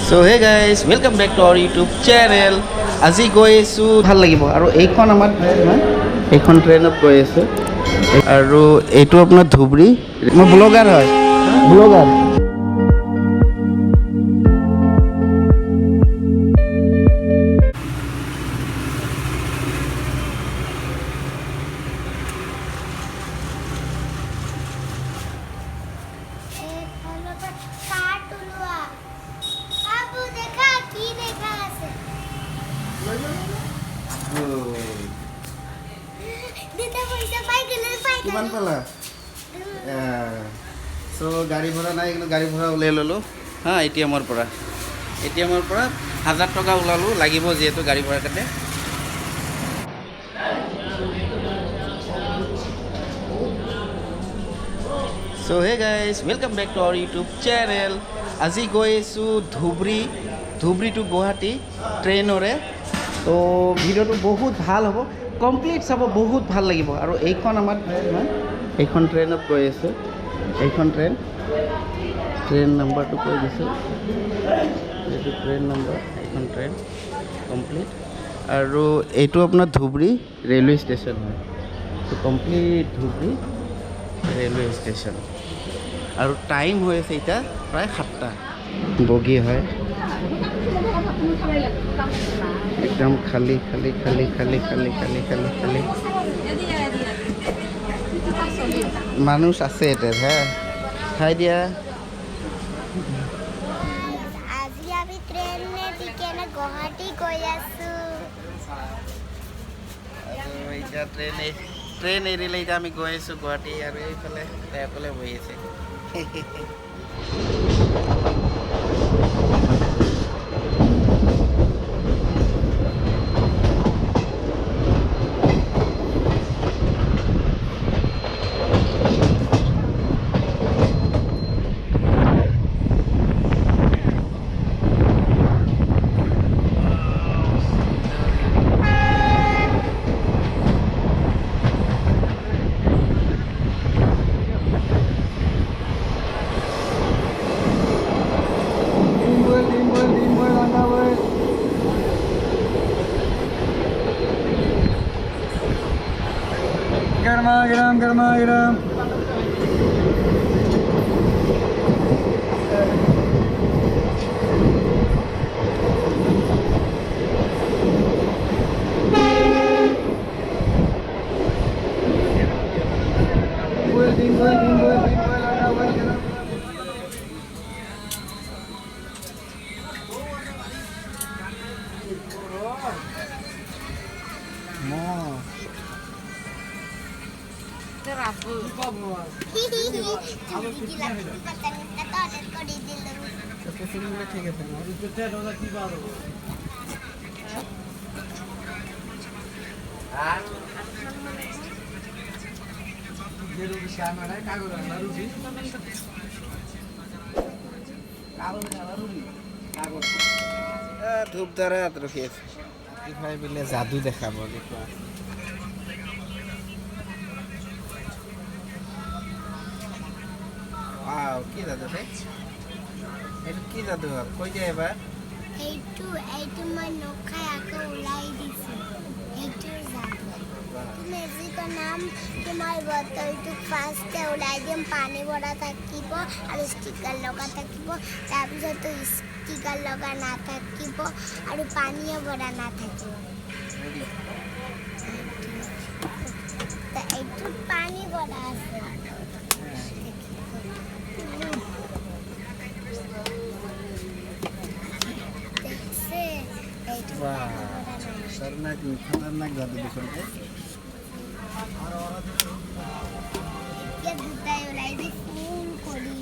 So hey guys, welcome back to our YouTube channel. আজি গৈ আছোঁ ভাল লাগিব আৰু এইখন আমাৰ এইখন ট্ৰেইনত গৈ আছে আৰু এইটো আপোনাৰ ধুবুৰী মই ব্লগাৰ হয় ব্লগাৰ কিমান পালা সো গাড়ী ভৰা নাই কিন্তু গাড়ী ভৰা উলাই ললো হা এটিএমৰ পৰা 1000 টকা উলালো লাগিব যেহেতু গাড়ী ভৰা কাটে So hey guys, welcome back to our YouTube channel. আজি গৈ আছোঁ ধুবুৰী টু গুৱাহাটী ট্ৰেইনৰে তো ভিডিঅ'টো বহুত ভাল হ'ব কমপ্লিট চাব বহুত ভাল লাগিব আৰু এইখন আমাৰ এইখন ট্ৰেইনত গৈ আছে এইখন ট্ৰেইন নাম্বাৰটো কৈ দিছোঁ এইটো ট্ৰেইন নাম্বাৰ এইখন ট্ৰেইন কমপ্লিট আৰু এইটো আপোনাৰ ধুবুৰী ৰেলৱে ষ্টেচন হয় তো কমপ্লিট ধুবুৰী ৰেলৱে ষ্টেচন আৰু টাইম হৈ আছে এতিয়া প্ৰায় 7টা বগী হয় একদম খালি মানুষ আছে এটা হ্যাঁ খাই দিয়া আজি আমি ট্রেনে টিকেনে গুৱাহাটী গৈ আছো আৰু এতিয়া ট্ৰেইন এৰিলে এতিয়া আমি গৈ আছোঁ গুৱাহাটী আৰু এইফালে অকলে বহি আছে Garam. ধূপধাৰাত ৰখি আছে ভাই বোলে যাদু দেখাব দেখুৱা Wow, কি যাদু রে? এটা কি জাদু আর কই যায় এবার? এইটো মই নখাই আকৌ উলাই দিছো এইটো জাদু তুমি যিটো নাম তোমাৰ বটলটো ফাৰ্ষ্টে উলাই দিম পানী ভৰা থাকিব আৰু ষ্টিকাৰ লগা থাকিব তাৰপিছত ষ্টিকাৰ লগা নাথাকিব আৰু পানীয়ে ভৰা নাথাকিব এইটো পানী ভৰা আছে Wah, खतरनाक जादू देखो रे ये दुधाई उलाई दी फूल Koli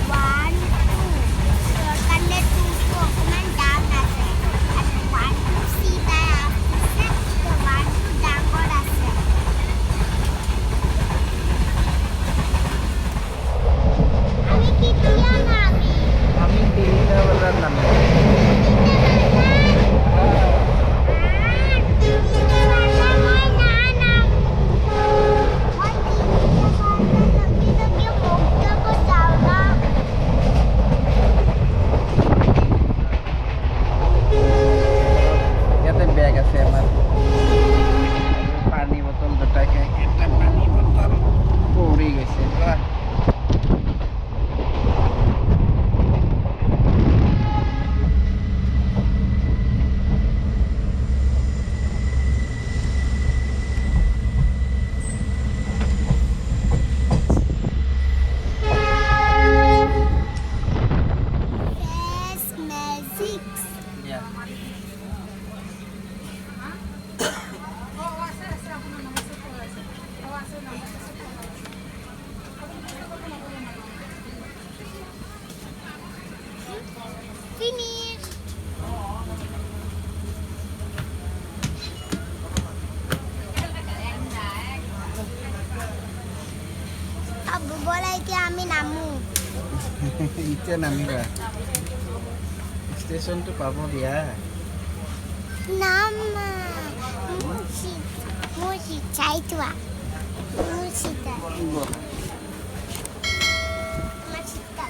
One, two. So, Finish. अब बोलायचे आम्ही नामू এতিয়া নামিবা ষ্টেচনটো পাব দিয়া নাম মুসি চাইতোয়া মুসিটা মুসিটা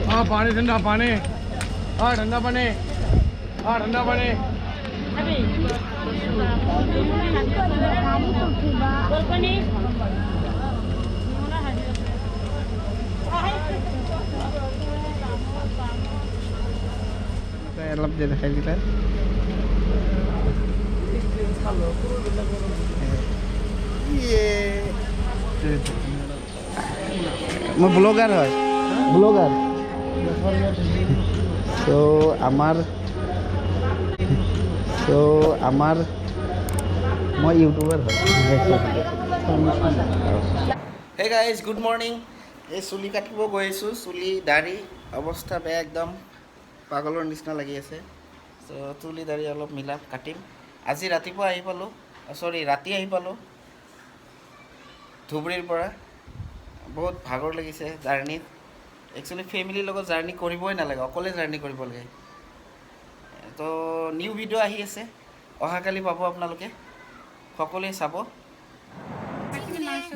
हाँ पानी ठंडा पानी हाँ ठंडा पानी हाँ ठंडा पानी অলপ দে দেখাই দিলে মই ব্লগার হয় ব্লগার তো আমার মই ইউটিউবার হয় হে গাইজ গুড মৰ্ণিং এই চুলি কাটিব গৈ আছোঁ চুলি দাড়ি অৱস্থা বেয়া একদম পাগলৰ নিচিনা লাগি আছে তো চুলি দাড়ি অলপ মিলাপ কাটিম আজি ৰাতিপুৱা আহি পালোঁ ৰাতি আহি পালোঁ ধুবুৰীৰ পৰা বহুত ভাগৰ লাগিছে জাৰ্ণিত একচুৱেলি ফেমিলিৰ লগত জাৰ্ণি কৰিবই নালাগে অকলে জাৰ্ণি কৰিব লাগে তো নিউ ভিডিঅ' আহি আছে অহাকালি পাব আপোনালোকে সকলোৱে চাব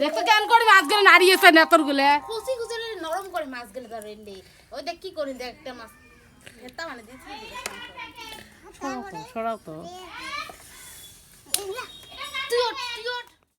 দেখো কেন করে মাছগুলো নাড়িয়েছে নেতরগুলো খুশি খুশি নরম করে মাছগুলো ধরেলি ওই দেখ কি করি দেখ একটা মাছ এটা মানে দিছি সরাও তো তুই